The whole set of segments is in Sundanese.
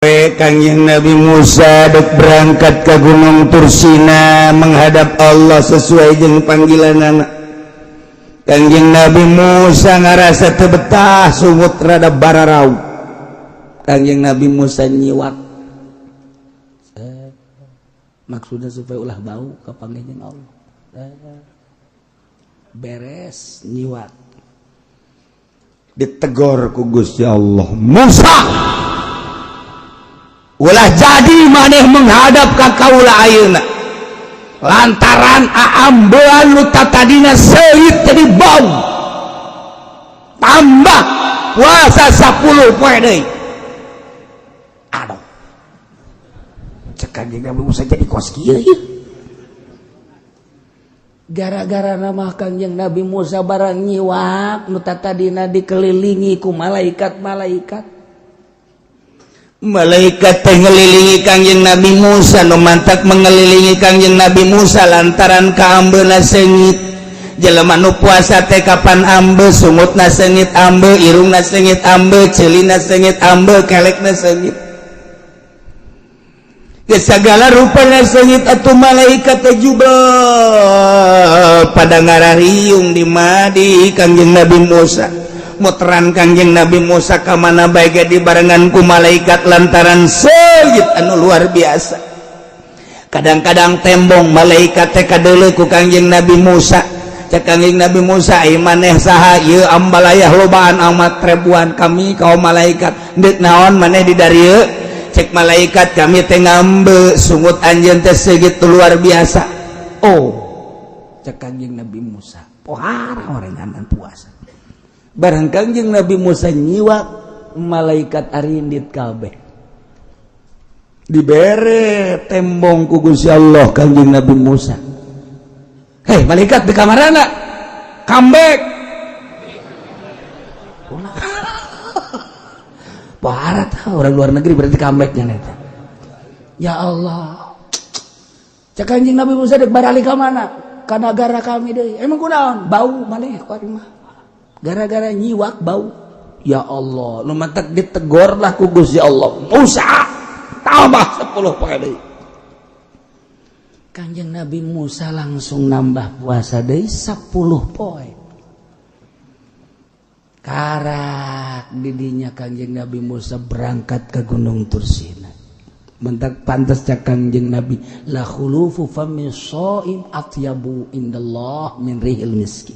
Kangjeng Nabi Musa dek berangkat ke Gunung Tursina menghadap Allah sesuai jeung panggilan anak. Kangjeng Nabi Musa ngarasa teu betah sungut rada bararau. Kangjeng Nabi Musa nyiwak. Maksudnya supaya ulah bau ka panggihna Allah. Beres nyiwak. Ditegor ku Gusti Allah, Musa, ulah jadi maneh menghadap ka kaula ayeuna lantaran aambean lu tatadina seuit jadi bau tambah puasa 10 poe deui. Aduh, cek Kangjeng Nabi Musa jadi kos kieu gara-gara nama Kangjeng Nabi Musa barang nyiwak nu tatadina dikelilingi ku malaikat-malaikat. Malaikat teh ngelilingi Kangjeng Nabi Musa, nu mantak mengelilingi Kangjeng Nabi Musa lantaran kaambeuna seungit. Jelema nu puasa teh kapan ambe, sungutna seungit ambe, irungna seungit ambe, ceulina seungit ambe, kelekna seungit. Geus sagala rupana seungit atuh malaikat teh juga pada ngarariung di madi Kangjeng Nabi Musa. Muteran Kangjeng Nabi Musa ka mana bae ge dibarengan ku malaikat lantaran seujit anu luar biasa. Kadang-kadang tembong malaikat teh kadeuleu ku Kangjeng Nabi Musa. Cek Kangjeng Nabi Musa, "Ai maneh saha ieu ambalayah lobaan amat ribuan kami kaum malaikat. Deuk naon maneh di darieu?" Cek malaikat, "Kami teh ngambe sungut anjeun teh seujit luar biasa." Oh, cek Kangjeng Nabi Musa, pohara orenganan puasa. Barang Kangjeng Nabi Musa nyiwak, malaikat arindit kabeh. Dibere tembong ku Gusti Allah Kangjeng Nabi Musa. Hei malaikat di kamarana, comeback. Parah orang luar negeri berarti comebacknya neta. Ya Allah, cak Kangjeng Nabi Musa dek barali ka mana? Ka nagara kami deui. Emang kunaon? Bau maneh ku mah. Gara-gara nyiwak bau. Ya Allah, lu mantak ditegor lah ku Gusti Allah, Musa tambah 10 poe deui. Kangjeng Nabi Musa langsung nambah puasa deui 10 poe. Karak didinya Kangjeng Nabi Musa berangkat ke Gunung Tursina. Mentak pantas cak Kangjeng Nabi, la khulufu fami shaim atyabu indallah min rihil miski.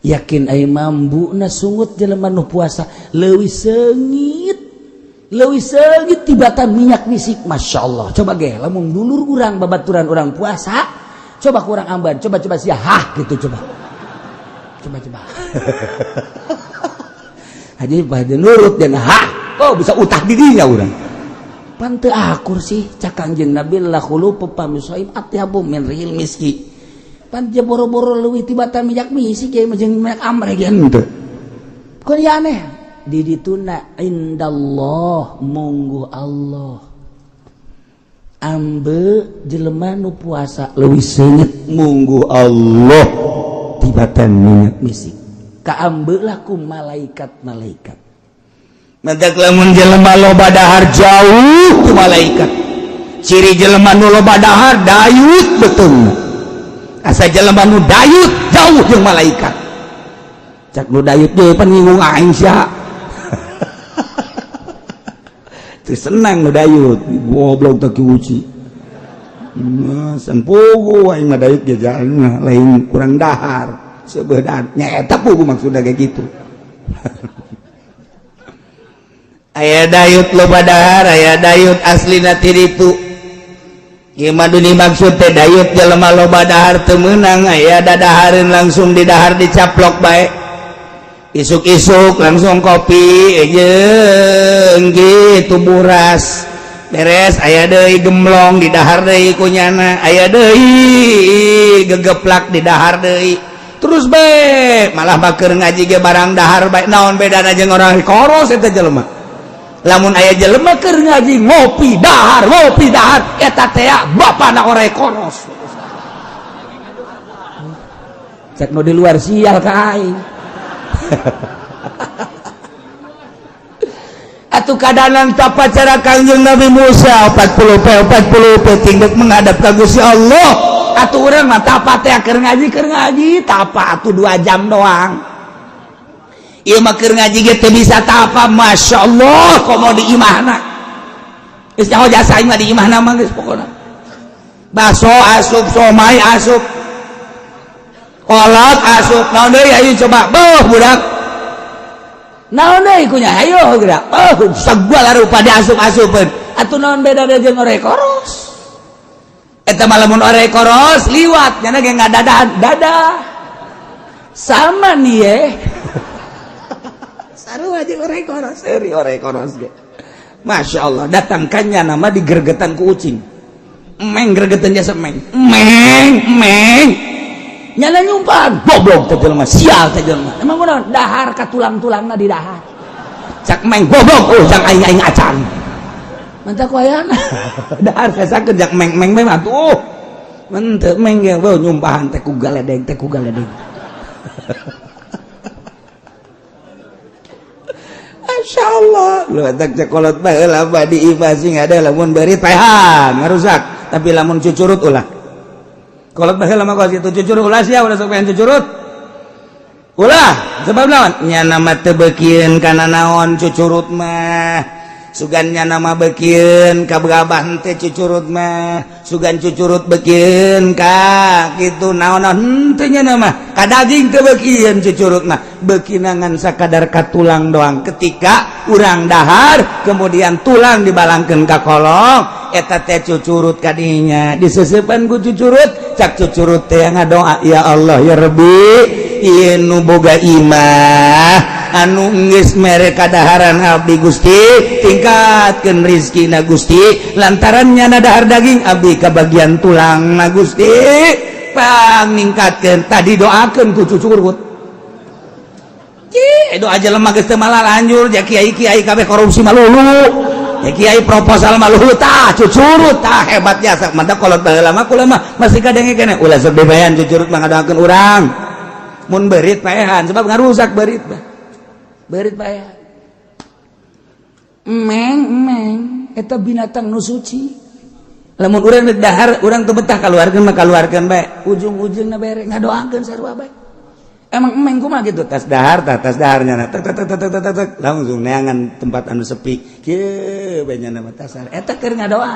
Yakin ai mambuna sungut jelema nu puasa leuwih seungit tibatan minyak misik. Masya Allah. Coba ge lamun dulur urang babaturan urang puasa, coba kurang amban, coba sia hah gitu coba haji pada nurut dan hah, oh bisa utah didinya urang pan teu akur sih cak Kangjeng Nabi la khulu pamisaim atyabu min rihil miski. Pan je boro-boro leuwih tibatan minyak misik ge jeung minyak amre ge henteu. Kun ya aneh di dituna indallah munggu Allah. Ambe jelema nu puasa leuwih seungit munggu Allah tibatan minyak misik. Kaambe lah ku malaikat-malaikat. Madak lamun jelema loba dahar jauh ku malaikat. Ciri jelema nu loba dahar dayut betul. Asa jelema nu dayut jauh jeung malaikat. Cak nu dayut deui pan ngingung aing sia. Teu senang nu dayut, goblok teh kiuci. San pugu aing mah dayut ge jarang lain kurang dahar. Sebeudad nyaeta pugu maksudna kayak gitu. Aya dayut loba dahar, aya dayut aslina ti ditu. Ieu mah duni maksud teh dayut jelema loba dahar teu meunang aya dadahareun langsung di dahar dicaplok bae. Isuk-isuk langsung kopi jeung gitu buras. Beres aya deui gemblong di dahar deui kunyana, aya deui gegeplak di dahar deui. Terus bae malah bakeur ngaji ge barang dahar bae. Naon bedana jeung orang koros eta jelema? Lamun aya jelema keur ngaji ngopi dahar eta teh bapana orek koros. Cek nu di luar sial ka aing. atuh kadanan tapacara Kangjeng Nabi Musa 40 tingkat menghadap ka Gusti Allah. Atuh urang mah tapa teh keur ngaji tapa atuh 2 jam doang. Ieu mah keur ngaji ge teu bisa tapa, masyaallah komo di imahna. Geus nyaho jasa mah di imahna mah geus pokona. Baso asup, somai asup, kolot asup, naon deui ayo coba beuh budak. Naon deui kunya hayo geura. Sagala rupa diasup-asupkeun. Atuh naon bedana jeung orek koros? Eta mah lamun orek koros liwat nya ge ngadadah. Sama nih ye. Sarua jeung orek koros, euy orek koros ge. Masyaallah datangkannya nama digergetan ku ucing. Meng gregetan jasa meng. Nyana nyumpang goblok teh jelema, sial teh jelema. Emang kunaon? Dahar ka tulang-tulangna di dahar. Cak meng goblok, cak aing acan. Mantap ku ayana. Dahar kasakeun jak meng mah atuh. Mun teu meng ge nyumpahan teh ku galedeng. Masyaallah. Lu tak cekolot bae lah badi ivasing ada lamun beurit paehan ngarusak, tapi lamun cucurut ulah. Kolot bae lama kos kitu cucurut ulah sia ulah sok pengen cucurut. Ulah, sebab naon? Nya nama teu beukieun kana naon cucurut mah. Sugan nya nama beukieun ka begabah teh cucurut mah. Sugan cucurut beukieun ka kitu naon-naon henteu nya nama. Ka daging teu beukieun cucurut mah. Bekinangan sakadar ka tulang doang. Ketika urang dahar kemudian tulang dibalangkeun ka kolong eta teh cucurut kadinya diseusepan ku cucurut cak cucurut teh ngadoa ya Allah ya Rabbi ieu nu boga imah anu geus mere kadaharan abdi Gusti tingkatkeun rezekina Gusti lantaran nyana dahar daging abdi kabagian tulangna Gusti paningkatkeun tadi doakeun ku cucurut. Doa aja lemah geus teu malah lanjur ya kiai-kiai kabeh korupsi malulu. Ya kiai proposal malulu tah cucurut tah hebat jasa. Mantap kolot baheula mah kula mah masih kadenge keneh ulah sok bebayan cucurut mah ngadoakeun urang. Mun beurit paehan sebab ngarusak beurit mah. Beurit paehan. Emeng eta binatang nu suci. Lamun urang deuk dahar urang teu betah kaluarkeun mah kaluarkeun bae. Ujung-ujungna bere ngadoakeun sarua bae. Emang emeng kumaha gitu tas daharnya tek langsung neangan tempat anu sepi kieu bae nya nama tasar eta keur ngadoa.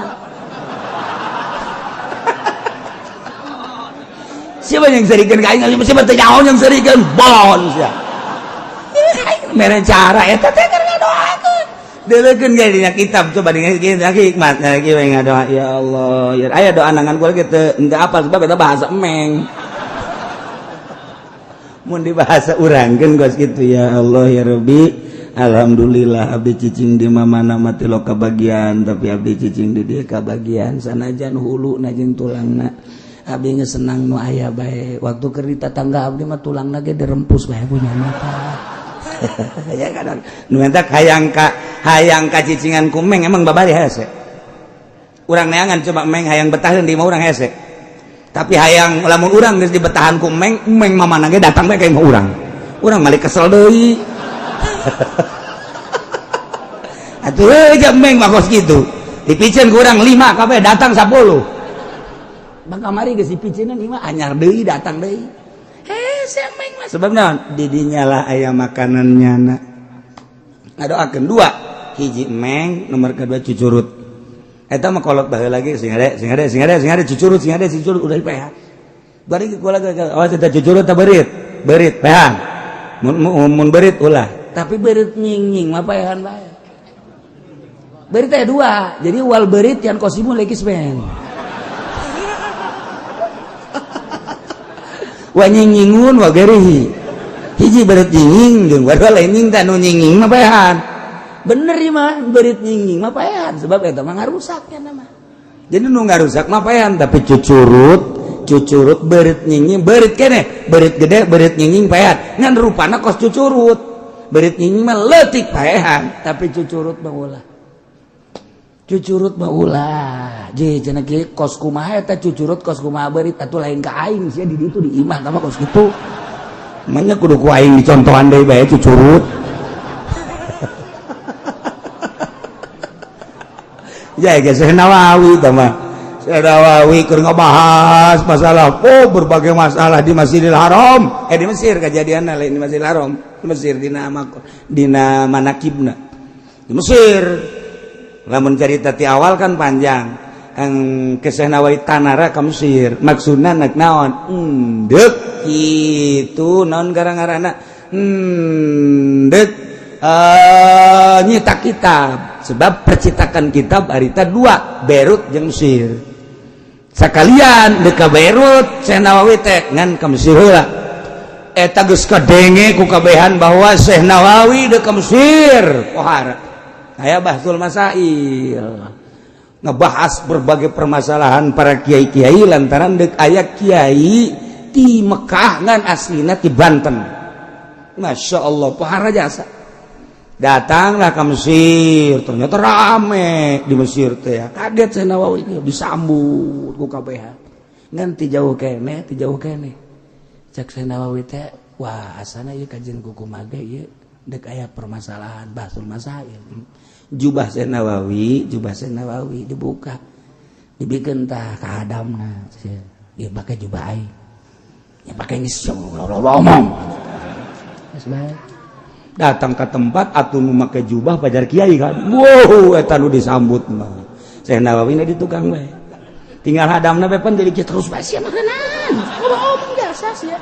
Siapa yang serikeun ka aing siapa teh nyaho yang serikeun bon sia. Mere cara eta teh keur ngadoakeun. Deuleukeun ge dina kitab coba dengan hikmatna kieu we ngadoa ya Allah ya aya doa nangan kula ge teu apal sebab eta bahasa emeng. Mun dibahasa urangkeun gos kitu ya Allah ya Rabbi alhamdulillah abdi cicing di mana mah teh lo kabagian tapi abdi cicing di dieu kabagian sanajan huluna jeung tulangna abdi geus senang nu aya bae waktu keur di tatangga abdi mah tulangna ge dirempus bae punya mata ya kadang nu eta hayang ka cicingan ku meng emang babari hese urang neangan coba meng hayang betaheun di mah urang hese. Tapi hayang lamun urang geus dibetahan ku meng mamana ge datang bae ka imah urang. Urang malik kesel deui. Atuh aja meng mah kos kitu. Dipicen ku urang 5 kabeh datang 10. Bang kamari geus dipiceunan ieu mah anyar deui datang deui. Si meng mah sebab naon? Di dinya lah aya makanannya na. Ngadoakeun 2, hiji meng, nomor kedua cucurut. Eta mah kolot baheula lagi sing ada cucurut udah dipehan. Bari kula awas eta cucurut teh beurit pehan. Mun beurit ulah, tapi beurit nying mah pehan bae. Beurit teh 2, jadi wal beurit yang kosimu lekis men. Wa nyingingun wa gerihi. Hiji beurit nyinging jeung wadua lain nying teh nu nyinging mah pehan. Bener ya mah berit nyinging mah paehan sebab eta mah ngarusaknya nama. Jadi nu ngarusak mah paehan tapi cucurut berit nyinging berit keneh berit gede berit nyinging paehan ngan rupana kos cucurut berit nyinging mah leutik paehan tapi cucurut mah ulah je cenah kieu kos kumaha eta cucurut kos kumaha berit atuh lain ka aing sia di ditu di imah mah kos kitu manya kudu ku aing dicontohan deui bae cucurut. ya Syekh Nawawi mah Syekh Nawawi keur ngabahas masalah berbagai masalah di Masjidil Haram di Mesir kejadianna lain di Masjidil Haram di Mesir dina manakibna di Mesir lamun cerita ti awal kan panjang ke Syekh Nawawi tanara ka Mesir maksudna nak naon deuk kitu naon garang-garana deuk nyita kitab sebab percetakan kitab harita 2 Beirut jeung Mesir sakalian deuk ka Beirut Syekh Nawawi teh ngan ka Mesir heula eta geus kadenge ku kabehan bahwa Syekh Nawawi deuk ka Mesir pohara aya bahsul masail ngebahas berbagai permasalahan para kiai-kiai lantaran dek aya kiai di Mekah ngan aslina di Banten. Masya Allah pohara jasa datanglah ke Mesir ternyata rame di Mesir teh ya kaget Syekh Nawawi disambut ku KBH ngan ti jauh kene cek Syekh Nawawi teh wah asana ieu kajian kuku mage ieu dek aya permasalahan bahsul masail jubah Syekh Nawawi dibuka dibikin tah ka hadamna ya pakai jubah aing ya pakai geus ngomong geus bae datang ke tempat atuh nu make jubah pajar kiai kan wow eta nu disambut mah Syekh Nawawi na di tukang bae tinggal hadamna bae pan jadi terus bae sia makanan ngomong biasa sia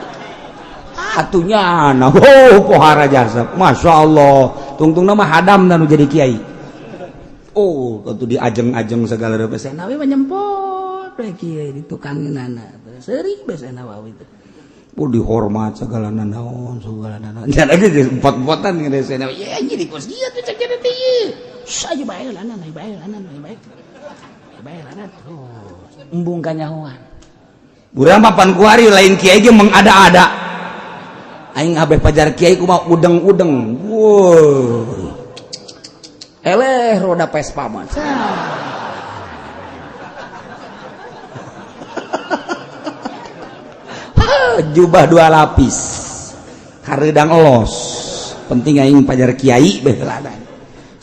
atunya nah pohara jasa Masya Allah tungtung nama hadamna nu jadi kiai waktu diajeng-ajeng segala rupa Syekh Nawawi menyempot bae kieu di tukangeunana seuring bae Syekh Nawawi teh dihormat segala naon jadi lagi empot-empotan geus Syekh Nawawi ya anjir di kos kieu teh cek teh ieu saja bae lanan embung kanyahoan urang papan kuari lain kiai ge mengada-ada aing abeh pajar kiai kumaha udeng-udeng wow roda Vespa mah jubah 2 lapis kareudang elos penting aing pajar kiai beuladan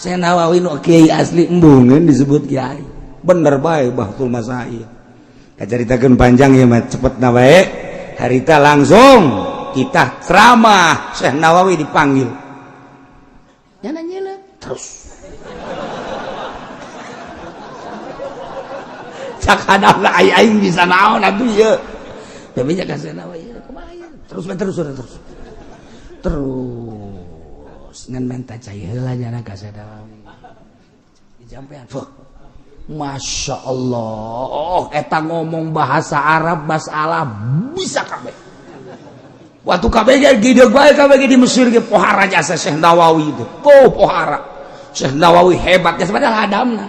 Syekh Nawawi nu kiai asli embungeun disebut kiai bener bae bahtul masail kacaritakeun panjang ieu mah cepetna bae harita langsung kita ceramah Syekh Nawawi dipanggil nyana nyeuleuh terus cak hadapna aing bisa naon atuh ieu tapi nya ka Syekh Nawawi kumaha terus ngan menta cai heula nyana ka Syekh Nawawi dijampean Masya Allah eta ngomong bahasa Arab masalah bisa kabeh waktu kabeh ge gideug bae kabeh di Mesir ge pohara jasa Syekh Nawawi itu pohara Syekh Nawawi hebat geus padahal hadamna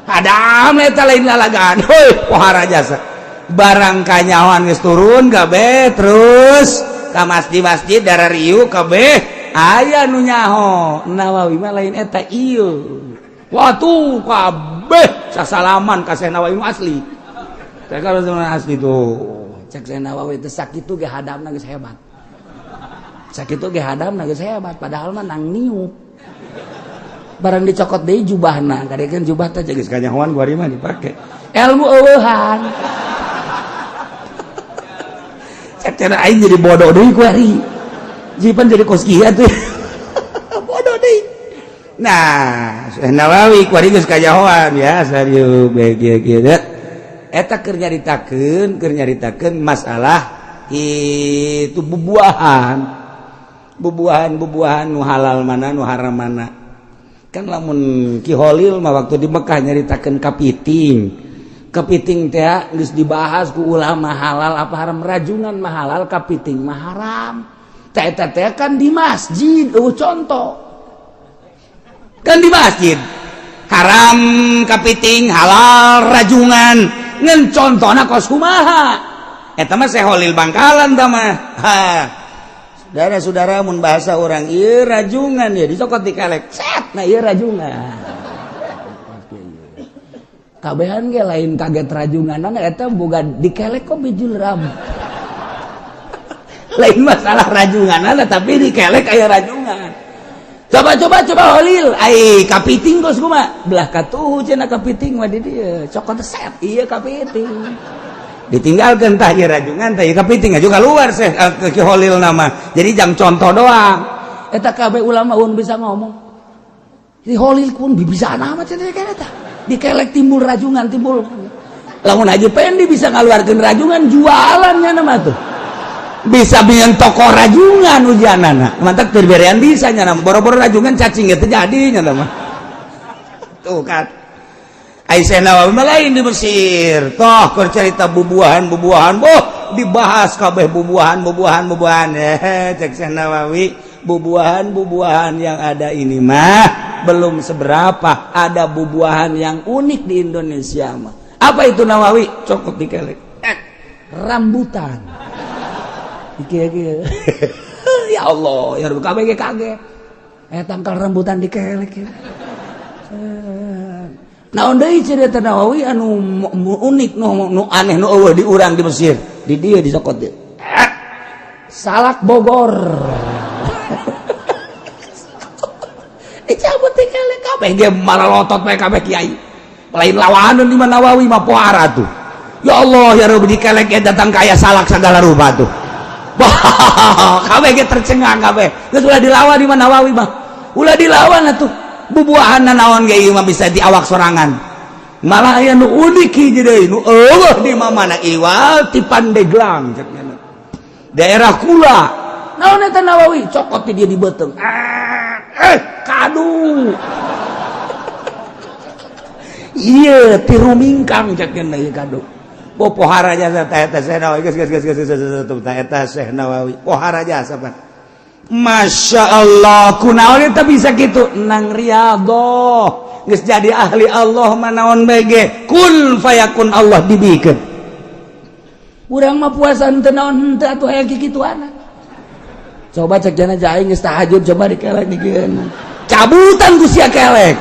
hadam eta lain lalagaan heuh pohara jasa barang kanyawan geus turun kabeh terus ka masjid-masjid darariu kabeh aya nu nyaho Nawawi mah lain eta ieu watu kabeh sasalaman ka Syekh Nawawi asli teh kalau zaman asli tuh cek Syekh Nawawi teh sakitu ge hadamna geus hebat sakitu ge hadamna geus hebat padahal mah nang niup barang dicokot deui jubahna gadekeun jubah teh geus kanyahoan kuari mah dipake ilmu eueuhan cek cenah aing jadi bodoh deui kuari jipan jadi kos kieu tuh bodoh deui nah Syekh Nawawi kuari geus kanyahoan ya sarieu bae kieu eta keur nyaritakeun masalah itu bubuahan nu halal mana nu haram mana kan lamun Ki Holil mah waktu di Mekah nyaritakeun kepiting teh geus dibahas ku ulama halal apa haram rajungan mah halal kepiting mah haram teh eta teh kan di masjid contoh kan di masjid haram kepiting halal rajungan ngan contohna kos kumaha eta mah Syekh Holil Bangkalan tah mah saudara-saudara mun bahasa orang ieu rajungan ya dicokot dikelek set nah ieu rajungan kabehan ge lain kaget rajunganna eta boga dikelek kok bijul ram lain masalah rajunganna tapi dikelek aya rajungan coba holil kapiting kos kumaha belah katuh cenah kapiting mah di dieu cokot set ieu kapiting ditinggalkeun tah ieu rajungan tah ieu kapiting juga keluar seh ke holil nama jadi jang contoh doang eta kabeh ulama ulun bisa ngomong di holil kun bisa nama cenah eta dikelek timbul rajungan timbul lamun Haji Pendi bisa ngaluarkeun rajungan jualannya nama tuh bisa bikin toko rajungan ujianana mantap terberean bisa nyana boro-boro rajungan cacing itu jadinya nama tuh kan Aisyah Nawawi lain di Mesir toh keur cerita bubuahan boh dibahas kabeh bubuahan cek Syekh Nawawi bubuahan yang ada ini mah belum seberapa ada bubuahan yang unik di Indonesia mah apa itu Nawawi cokot dikelek rambutan ya Allah ya kabeh kaget tangkal rambutan dikelek naon deui cerita Nawawi anu unik nu aneh nu eueuh di urang di Mesir di dieu di sokot dieu salak Bogor cabut dikelek kabeh ge maralotot we kabeh kiai lain lawanan di mana Nawawi mah pohara tuh ya Allah ya Rabbi dikelek datang kaya salak segala rupa tuh kabeh ge tercengang kabeh geus ulah dilawan di mana Nawawi mah ulah dilawan atuh bubuahanna naon ge ieu mah bisa diawak sorangan malah aya nu unik hiji deui nu eueuh di mana iwal ti Pandeglang daerah Kula naon eta Nawawi cokot ti dia di beuteung kadu ieu ti rumingkang cekeun ieu kadu pohara jasa eta Syekh Nawawi geus eta Syekh Nawawi pohara jasa pan Masya Allah kunaon eta bisa kitu nang riyadhah geus jadi ahli Allah manaon bege kun fayakun Allah dibikeun urang mah puasa henteu naon henteu atuh aya kikituana coba cek jana jaing geus tahajud coba dikelek dikeun cabutan ku sia kelek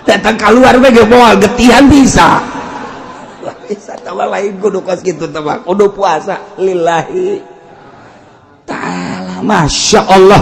datang keluar bege moal getihan bisa tawa lain kudu kos kitu teh kudu puasa lillahi ta'ala Masya Allah